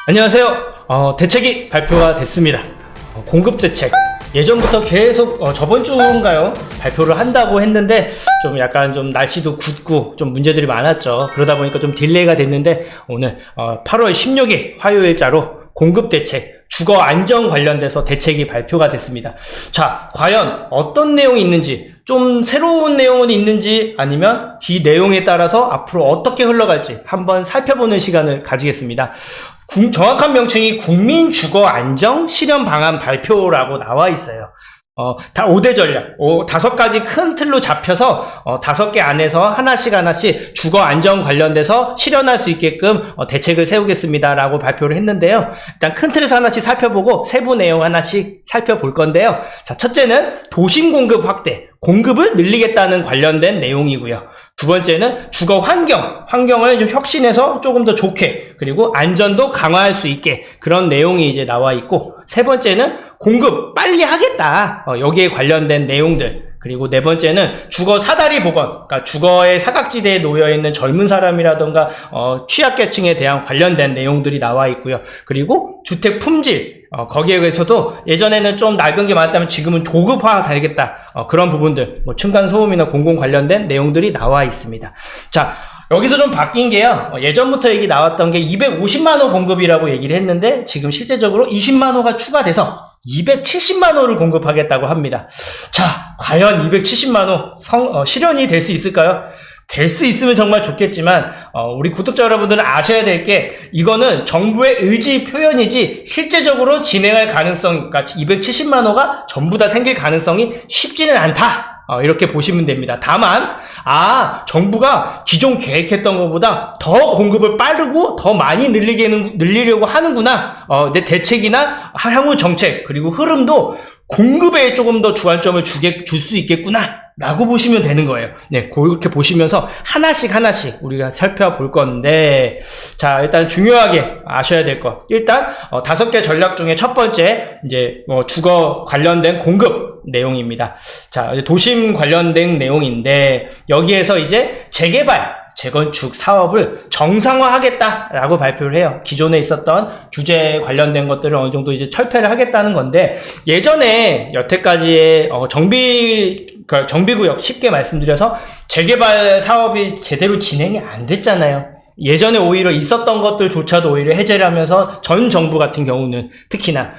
안녕하세요. 대책이 발표가 됐습니다. 공급 대책. 예전부터 계속 저번 주인가요? 발표를 한다고 했는데 좀 약간 좀 날씨도 굳고 좀 문제들이 많았죠. 그러다 보니까 좀 딜레이가 됐는데 오늘 8월 16일 화요일자로 공급 대책, 주거 안정 관련돼서 대책이 발표가 됐습니다. 자, 과연 어떤 내용이 있는지, 좀 새로운 내용은 있는지, 아니면 이 내용에 따라서 앞으로 어떻게 흘러갈지 한번 살펴보는 시간을 가지겠습니다. 정확한 명칭이 국민주거 안정 실현 방안 발표라고 나와 있어요. 다 5대 전략, 5가지 큰 틀로 잡혀서 5개 안에서 하나씩 주거 안정 관련돼서 실현할 수 있게끔 대책을 세우겠습니다라고 발표를 했는데요. 일단 큰 틀에서 하나씩 살펴보고 세부 내용 하나씩 살펴볼 건데요. 자, 첫째는 도심 공급 확대, 공급을 늘리겠다는 관련된 내용이고요. 두 번째는 주거 환경을 좀 혁신해서 조금 더 좋게, 그리고 안전도 강화할 수 있게 그런 내용이 이제 나와 있고, 세 번째는 공급 빨리 하겠다. 여기에 관련된 내용들. 그리고 네 번째는 주거 사다리 복원, 그러니까 주거의 사각지대에 놓여있는 젊은 사람이라던가 취약계층에 대한 관련된 내용들이 나와 있고요. 그리고 주택 품질, 거기에 대해서도 예전에는 좀 낡은 게 많았다면 지금은 조급화 되겠다. 그런 부분들, 층간소음이나 공공 관련된 내용들이 나와 있습니다. 자, 여기서 좀 바뀐 게요. 예전부터 얘기 나왔던 게 250만호 공급이라고 얘기를 했는데 지금 실제적으로 20만호가 추가돼서 270만호를 공급하겠다고 합니다. 자, 과연 270만호 실현이 될 수 있을까요? 될 수 있으면 정말 좋겠지만 우리 구독자 여러분들은 아셔야 될 게, 이거는 정부의 의지 표현이지 실제적으로 진행할 가능성, 그러니까 270만호가 전부 다 생길 가능성이 쉽지는 않다. 이렇게 보시면 됩니다. 다만 정부가 기존 계획했던 것보다 더 공급을 빠르고 더 많이 늘리려고 하는구나. 내 대책이나 향후 정책, 그리고 흐름도 공급에 조금 더 주안점을 줄 수 있겠구나 라고 보시면 되는 거예요. 네, 그렇게 보시면서 하나씩 우리가 살펴볼 건데, 자, 일단 중요하게 아셔야 될 것. 일단 5개 전략 중에 첫 번째, 이제 주거 관련된 공급 내용입니다. 자, 도심 관련된 내용인데, 여기에서 이제 재건축 사업을 정상화하겠다라고 발표를 해요. 기존에 있었던 규제 관련된 것들을 어느 정도 이제 철폐를 하겠다는 건데, 예전에 여태까지의 정비구역, 쉽게 말씀드려서 재개발 사업이 제대로 진행이 안 됐잖아요. 예전에 오히려 있었던 것들조차도 오히려 해제를 하면서 전 정부 같은 경우는 특히나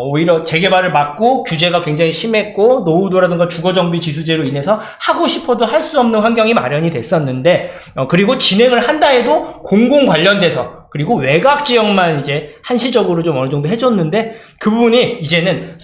오히려 재개발을 막고 규제가 굉장히 심했고, 노후도라든가 주거정비 지수제로 인해서 하고 싶어도 할 수 없는 환경이 마련이 됐었는데, 그리고 진행을 한다 해도 공공 관련돼서, 그리고 외곽 지역만 이제 한시적으로 좀 어느 정도 해줬는데, 그 부분이 이제는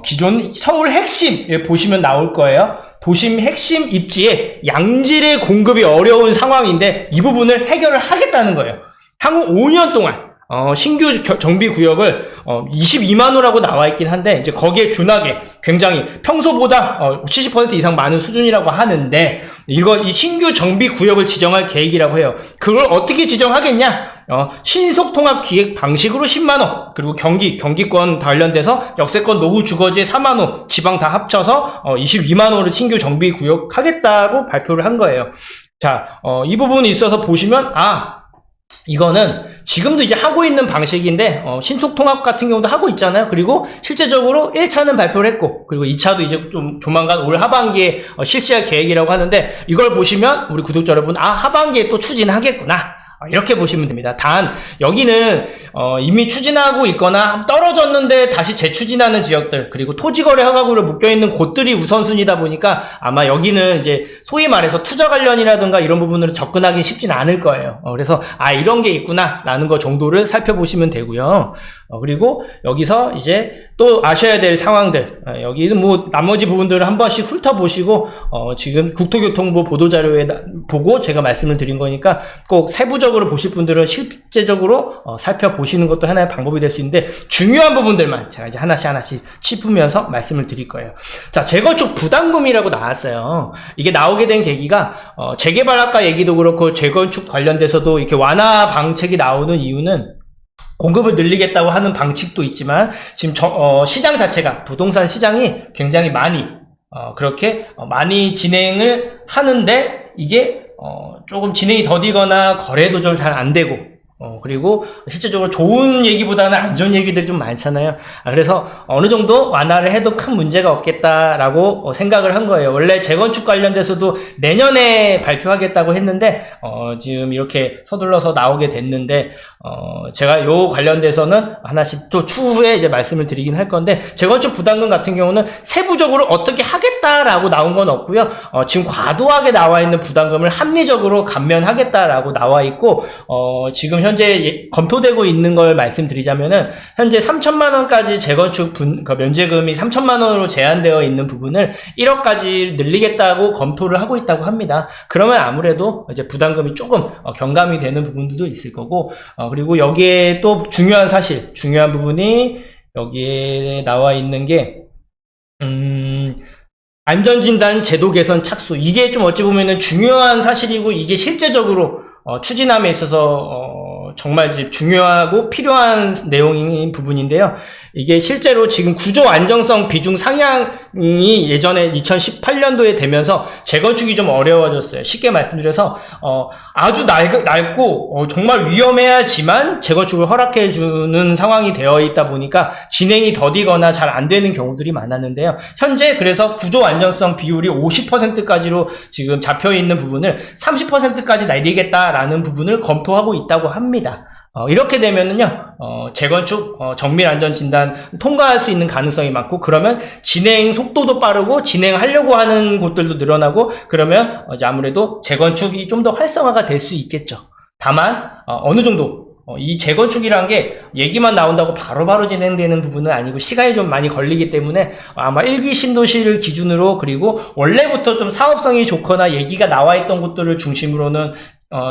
기존 서울 핵심 보시면 나올 거예요. 도심 핵심 입지에 양질의 공급이 어려운 상황인데 이 부분을 해결을 하겠다는 거예요. 향후 5년 동안 신규 정비구역을 22만호라고 나와 있긴 한데, 이제 거기에 준하게 굉장히 평소보다 70% 이상 많은 수준이라고 하는데, 이 신규 정비구역을 지정할 계획이라고 해요. 그걸 어떻게 지정하겠냐? 신속통합 기획 방식으로 10만호, 그리고 경기권 관련돼서 역세권 노후 주거지에 4만호, 지방 다 합쳐서 22만호를 신규 정비구역 하겠다고 발표를 한 거예요. 자, 이 부분이 있어서 보시면, 이거는 지금도 이제 하고 있는 방식인데, 신속통합 같은 경우도 하고 있잖아요. 그리고 실제적으로 1차는 발표를 했고, 그리고 2차도 이제 좀 조만간 올 하반기에 실시할 계획이라고 하는데, 이걸 보시면 우리 구독자 여러분, 하반기에 또 추진하겠구나, 이렇게 보시면 됩니다. 단 여기는 이미 추진하고 있거나 떨어졌는데 다시 재추진하는 지역들, 그리고 토지거래 허가구로 묶여있는 곳들이 우선순위다 보니까 아마 여기는 이제 소위 말해서 투자 관련이라든가 이런 부분으로 접근하기 쉽진 않을 거예요. 그래서 이런 게 있구나 라는 거 정도를 살펴보시면 되고요. 그리고 여기서 이제 또 아셔야 될 상황들, 여기는 나머지 부분들을 한 번씩 훑어보시고, 지금 국토교통부 보도자료에 보고 제가 말씀을 드린 거니까 꼭 세부적으로 보실 분들은 실제적으로 살펴보시는 것도 하나의 방법이 될 수 있는데, 중요한 부분들만 제가 이제 하나씩 짚으면서 말씀을 드릴 거예요. 자, 재건축 부담금이라고 나왔어요. 이게 나오게 된 계기가, 재개발 아까 얘기도 그렇고 재건축 관련돼서도 이렇게 완화 방책이 나오는 이유는, 공급을 늘리겠다고 하는 방식도 있지만 지금 시장 자체가, 부동산 시장이 굉장히 많이 그렇게 많이 진행을 하는데, 이게 조금 진행이 더디거나 거래도 좀 잘 안 되고, 그리고 실제적으로 좋은 얘기보다는 안 좋은 얘기들이 좀 많잖아요. 그래서 어느 정도 완화를 해도 큰 문제가 없겠다라고 생각을 한 거예요. 원래 재건축 관련돼서도 내년에 발표하겠다고 했는데 지금 이렇게 서둘러서 나오게 됐는데 제가 요 관련돼서는 하나씩 또 추후에 이제 말씀을 드리긴 할 건데, 재건축 부담금 같은 경우는 세부적으로 어떻게 하겠다라고 나온 건 없고요. 지금 과도하게 나와 있는 부담금을 합리적으로 감면하겠다라고 나와 있고, 지금 현재 검토되고 있는 걸 말씀드리자면은, 현재 3천만 원까지 재건축 면제금이 3천만 원으로 제한되어 있는 부분을 1억까지 늘리겠다고 검토를 하고 있다고 합니다. 그러면 아무래도 이제 부담금이 조금 경감이 되는 부분들도 있을 거고, 그리고 여기에 또 중요한 사실, 중요한 부분이 여기에 나와 있는 게 안전진단 제도 개선 착수. 이게 좀 어찌 보면은 중요한 사실이고, 이게 실제적으로 추진함에 있어서 정말 이제 중요하고 필요한 내용인 부분인데요. 이게 실제로 지금 구조 안정성 비중 상향이 예전에 2018년도에 되면서 재건축이 좀 어려워졌어요. 쉽게 말씀드려서 아주 낡고 정말 위험해야지만 재건축을 허락해주는 상황이 되어 있다 보니까 진행이 더디거나 잘 안 되는 경우들이 많았는데요. 현재 그래서 구조 안정성 비율이 50%까지로 지금 잡혀 있는 부분을 30%까지 날리겠다라는 부분을 검토하고 있다고 합니다. 이렇게 되면은요, 재건축, 정밀안전진단 통과할 수 있는 가능성이 많고, 그러면 진행 속도도 빠르고, 진행하려고 하는 곳들도 늘어나고, 그러면 이제 아무래도 재건축이 좀 더 활성화가 될 수 있겠죠. 다만, 어느 정도, 이 재건축이란 게 얘기만 나온다고 바로바로 진행되는 부분은 아니고 시간이 좀 많이 걸리기 때문에 아마 1기 신도시를 기준으로, 그리고 원래부터 좀 사업성이 좋거나 얘기가 나와 있던 곳들을 중심으로는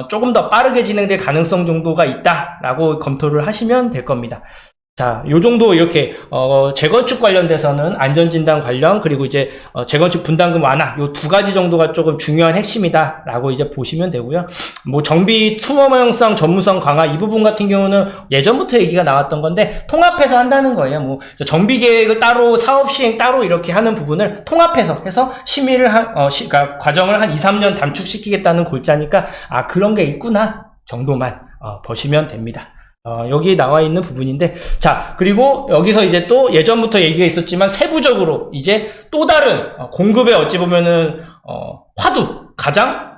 조금 더 빠르게 진행될 가능성 정도가 있다라고 검토를 하시면 될 겁니다. 자, 요 정도 이렇게 재건축 관련돼서는 안전진단 관련, 그리고 이제 재건축 분담금 완화, 요 두 가지 정도가 조금 중요한 핵심이다라고 이제 보시면 되고요. 뭐 정비 투명성 전문성 강화 이 부분 같은 경우는 예전부터 얘기가 나왔던 건데 통합해서 한다는 거예요. 뭐 정비 계획을 따로, 사업 시행 따로 이렇게 하는 부분을 통합해서 해서 심의를 그러니까 과정을 한 2, 3년 단축시키겠다는 골자니까 그런 게 있구나 정도만 보시면 됩니다. 여기 나와 있는 부분인데, 자, 그리고 여기서 이제 또 예전부터 얘기가 있었지만 세부적으로 이제 또 다른 공급에 어찌 보면은 화두, 가장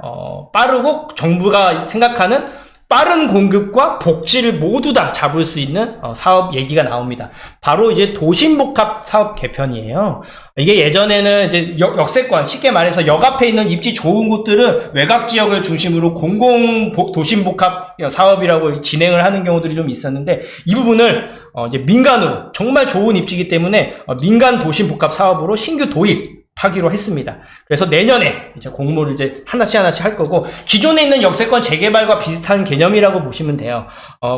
빠르고 정부가 생각하는 빠른 공급과 복지를 모두 다 잡을 수 있는 사업 얘기가 나옵니다. 바로 이제 도심복합 사업 개편이에요. 이게 예전에는 이제 역세권, 쉽게 말해서 역 앞에 있는 입지 좋은 곳들은 외곽 지역을 중심으로 공공 도심복합 사업이라고 진행을 하는 경우들이 좀 있었는데, 이 부분을 이제 민간으로, 정말 좋은 입지이기 때문에 민간 도심복합 사업으로 신규 도입 하기로 했습니다. 그래서 내년에 이제 공모를 이제 하나씩 할 거고, 기존에 있는 역세권 재개발과 비슷한 개념이라고 보시면 돼요.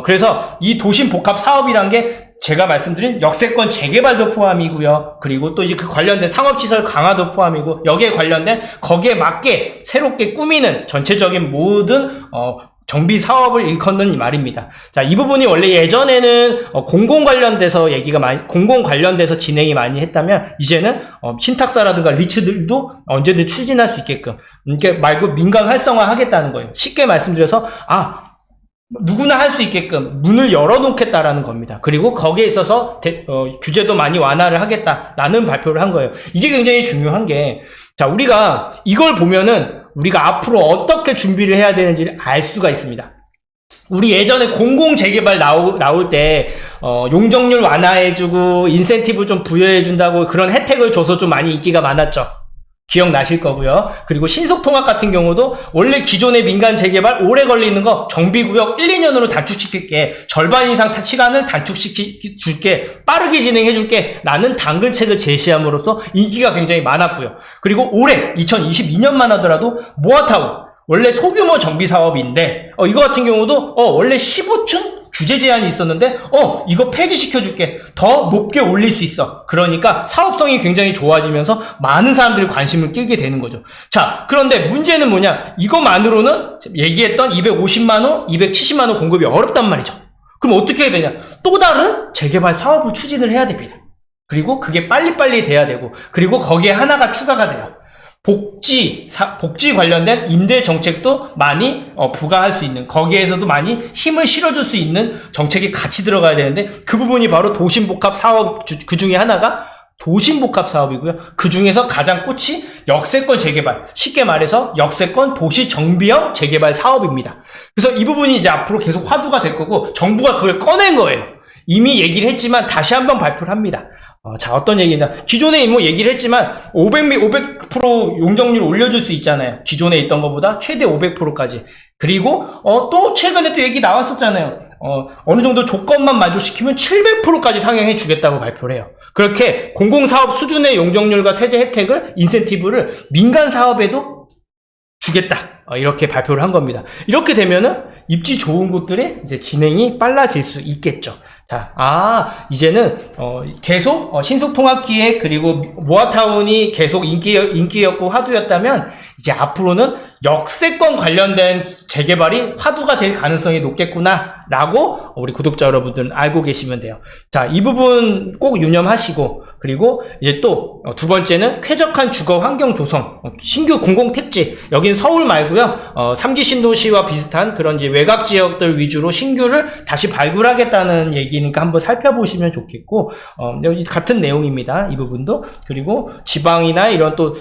그래서 이 도심 복합 사업이란 게 제가 말씀드린 역세권 재개발도 포함이고요. 그리고 또 이제 그 관련된 상업시설 강화도 포함이고, 여기에 관련된 거기에 맞게 새롭게 꾸미는 전체적인 모든 정비 사업을 일컫는 말입니다. 자, 이 부분이 원래 예전에는 공공 관련돼서 진행이 많이 했다면, 이제는 신탁사라든가 리츠들도 언제든 추진할 수 있게끔, 이렇게 말고 민간 활성화 하겠다는 거예요. 쉽게 말씀드려서 누구나 할 수 있게끔 문을 열어놓겠다라는 겁니다. 그리고 거기에 있어서 규제도 많이 완화를 하겠다라는 발표를 한 거예요. 이게 굉장히 중요한 게, 자, 우리가 이걸 보면은 우리가 앞으로 어떻게 준비를 해야 되는지를 알 수가 있습니다. 우리 예전에 공공 재개발 나올 때 용적률 완화해주고 인센티브 좀 부여해준다고 그런 혜택을 줘서 좀 많이 인기가 많았죠. 기억나실 거고요. 그리고 신속통합 같은 경우도 원래 기존의 민간 재개발 오래 걸리는 거 정비구역 1, 2년으로 단축시킬게, 절반 이상 시간을 단축시켜줄게, 빠르게 진행해줄게 라는 당근책을 제시함으로써 인기가 굉장히 많았고요. 그리고 올해 2022년만 하더라도 모아타운, 원래 소규모 정비 사업인데 이거 같은 경우도 원래 15층 규제 제한이 있었는데 이거 폐지시켜줄게, 더 높게 올릴 수 있어. 그러니까 사업성이 굉장히 좋아지면서 많은 사람들이 관심을 끌게 되는 거죠. 자, 그런데 문제는 뭐냐, 이것만으로는 얘기했던 250만원 270만원 공급이 어렵단 말이죠. 그럼 어떻게 해야 되냐, 또 다른 재개발 사업을 추진을 해야 됩니다. 그리고 그게 빨리빨리 돼야 되고, 그리고 거기에 하나가 추가가 돼요. 복지 관련된 임대 정책도 많이 부과할 수 있는, 거기에서도 많이 힘을 실어줄 수 있는 정책이 같이 들어가야 되는데, 그 부분이 바로 도심복합 사업 그 중에 하나가 도심복합 사업이고요. 그 중에서 가장 꽃이 역세권 재개발, 쉽게 말해서 역세권 도시 정비형 재개발 사업입니다. 그래서 이 부분이 이제 앞으로 계속 화두가 될 거고, 정부가 그걸 꺼낸 거예요. 이미 얘기를 했지만 다시 한번 발표를 합니다. 자, 어떤 얘기냐. 기존에 뭐 얘기를 했지만 500% 용적률 올려줄 수 있잖아요. 기존에 있던 것보다 최대 500%까지. 그리고 또 최근에 또 얘기 나왔었잖아요. 어느 정도 조건만 만족시키면 700%까지 상향해 주겠다고 발표를 해요. 그렇게 공공사업 수준의 용적률과 세제 혜택을, 인센티브를 민간 사업에도 주겠다. 이렇게 발표를 한 겁니다. 이렇게 되면은 입지 좋은 곳들의 이제 진행이 빨라질 수 있겠죠. 자, 이제는 계속 신속통합기획 그리고 모아타운이 계속 인기였고 화두였다면, 이제 앞으로는 역세권 관련된 재개발이 화두가 될 가능성이 높겠구나 라고 우리 구독자 여러분들은 알고 계시면 돼요. 자, 이 부분 꼭 유념하시고, 그리고 이제 또 두 번째는 쾌적한 주거 환경 조성, 신규 공공택지, 여긴 서울 말고요, 3기 신도시와 비슷한 그런 이제 외곽 지역들 위주로 신규를 다시 발굴하겠다는 얘기니까 한번 살펴보시면 좋겠고, 여기 같은 내용입니다. 이 부분도. 그리고 지방이나 이런 또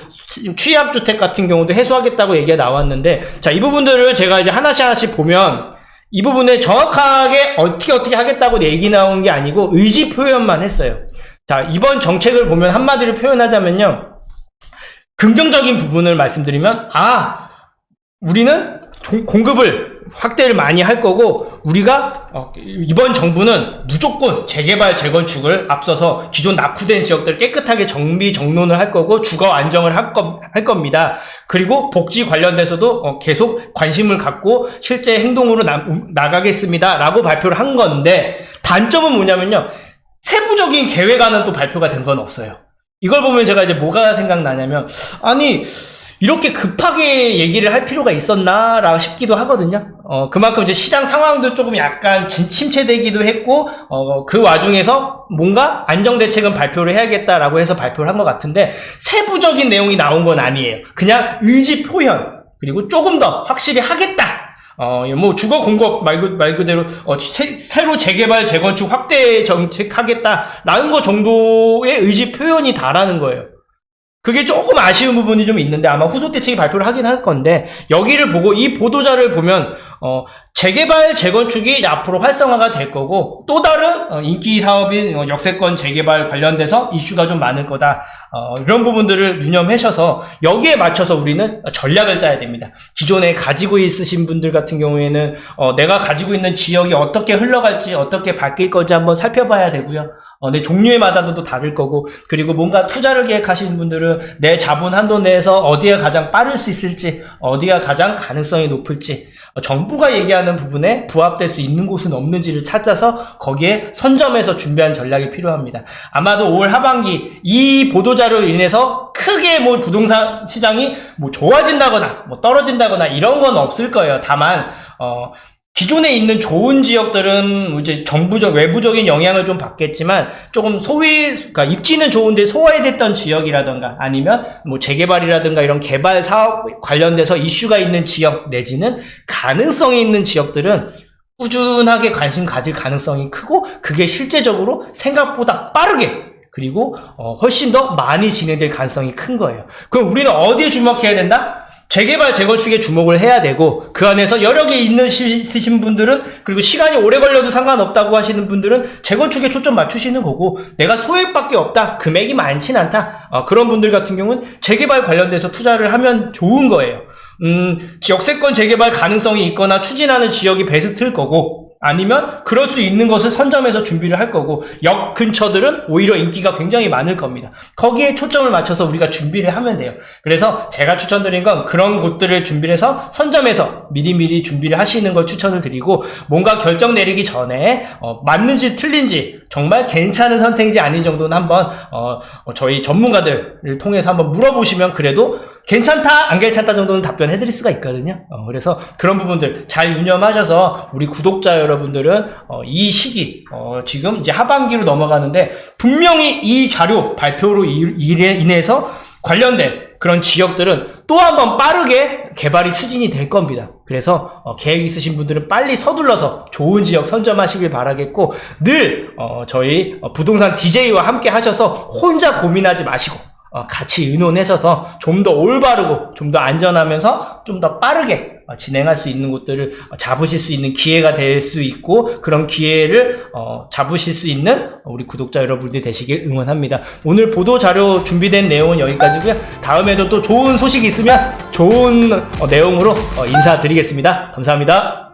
취약주택 같은 경우도 해소하겠다고 얘기가 나왔는데, 자, 이 부분들을 제가 이제 하나씩 보면, 이 부분에 정확하게 어떻게 하겠다고 얘기 나온 게 아니고 의지 표현만 했어요. 자, 이번 정책을 보면 한마디로 표현하자면요, 긍정적인 부분을 말씀드리면, 우리는 공급을 확대를 많이 할 거고, 우리가 이번 정부는 무조건 재개발 재건축을 앞서서 기존 낙후된 지역들 깨끗하게 정비 정돈을 할 거고, 주거 안정을 할 겁니다. 그리고 복지 관련돼서도 계속 관심을 갖고 실제 행동으로 나가겠습니다 라고 발표를 한 건데, 단점은 뭐냐면요, 세부적인 계획안은 또 발표가 된 건 없어요. 이걸 보면 제가 이제 뭐가 생각나냐면, 아니 이렇게 급하게 얘기를 할 필요가 있었나 싶기도 하거든요. 그만큼 이제 시장 상황도 조금 약간 침체되기도 했고, 그 와중에서 뭔가 안정대책은 발표를 해야겠다라고 해서 발표를 한 것 같은데, 세부적인 내용이 나온 건 아니에요. 그냥 의지 표현, 그리고 조금 더 확실히 하겠다. 뭐 주거 공급 말 그대로 새로 재개발 재건축 확대 정책 하겠다라는 거 정도의 의지 표현이 다라는 거예요. 그게 조금 아쉬운 부분이 좀 있는데, 아마 후속 대책이 발표를 하긴 할 건데, 여기를 보고 이 보도자를 보면 재개발 재건축이 앞으로 활성화가 될 거고, 또 다른 인기 사업인 역세권 재개발 관련돼서 이슈가 좀 많을 거다. 이런 부분들을 유념하셔서 여기에 맞춰서 우리는 전략을 짜야 됩니다. 기존에 가지고 있으신 분들 같은 경우에는 내가 가지고 있는 지역이 어떻게 흘러갈지, 어떻게 바뀔 건지 한번 살펴봐야 되고요. 내 종류에마다도 또 다를 거고, 그리고 뭔가 투자를 계획하시는 분들은 내 자본 한도 내에서 어디가 가장 빠를 수 있을지, 어디가 가장 가능성이 높을지, 정부가 얘기하는 부분에 부합될 수 있는 곳은 없는지를 찾아서 거기에 선점해서 준비한 전략이 필요합니다. 아마도 올 하반기 이 보도자료로 인해서 크게 뭐 부동산 시장이 뭐 좋아진다거나 뭐 떨어진다거나 이런 건 없을 거예요. 다만 기존에 있는 좋은 지역들은 이제 정부적, 외부적인 영향을 좀 받겠지만, 조금 그러니까 입지는 좋은데 소외됐던 지역이라던가, 아니면 뭐 재개발이라든가 이런 개발 사업 관련돼서 이슈가 있는 지역, 내지는 가능성이 있는 지역들은 꾸준하게 관심 가질 가능성이 크고, 그게 실제적으로 생각보다 빠르게, 그리고 훨씬 더 많이 진행될 가능성이 큰 거예요. 그럼 우리는 어디에 주목해야 된다? 재개발 재건축에 주목을 해야 되고, 그 안에서 여러 개 있으신 분들은, 그리고 시간이 오래 걸려도 상관없다고 하시는 분들은 재건축에 초점 맞추시는 거고, 내가 소액밖에 없다, 금액이 많진 않다, 그런 분들 같은 경우는 재개발 관련돼서 투자를 하면 좋은 거예요. 역세권 재개발 가능성이 있거나 추진하는 지역이 베스트일 거고, 아니면 그럴 수 있는 것을 선점해서 준비를 할 거고, 역 근처들은 오히려 인기가 굉장히 많을 겁니다. 거기에 초점을 맞춰서 우리가 준비를 하면 돼요. 그래서 제가 추천드린 건 그런 곳들을 준비를 해서 선점해서 미리미리 준비를 하시는 걸 추천을 드리고, 뭔가 결정 내리기 전에 맞는지 틀린지, 정말 괜찮은 선택인지 아닌 정도는 한번 저희 전문가들을 통해서 한번 물어보시면 그래도 괜찮다 안 괜찮다 정도는 답변해 드릴 수가 있거든요. 그래서 그런 부분들 잘 유념하셔서 우리 구독자 여러분들은 이 시기 지금 이제 하반기로 넘어가는데, 분명히 이 자료 발표로 인해서 관련된 그런 지역들은 또 한 번 빠르게 개발이 추진이 될 겁니다. 그래서 계획 있으신 분들은 빨리 서둘러서 좋은 지역 선점하시길 바라겠고, 늘 저희 부동산 DJ와 함께 하셔서 혼자 고민하지 마시고 같이 의논하셔서 좀 더 올바르고 좀 더 안전하면서 좀 더 빠르게 진행할 수 있는 곳들을 잡으실 수 있는 기회가 될 수 있고, 그런 기회를 잡으실 수 있는 우리 구독자 여러분들이 되시길 응원합니다. 오늘 보도 자료 준비된 내용은 여기까지고요. 다음에도 또 좋은 소식이 있으면 좋은 내용으로 인사드리겠습니다. 감사합니다.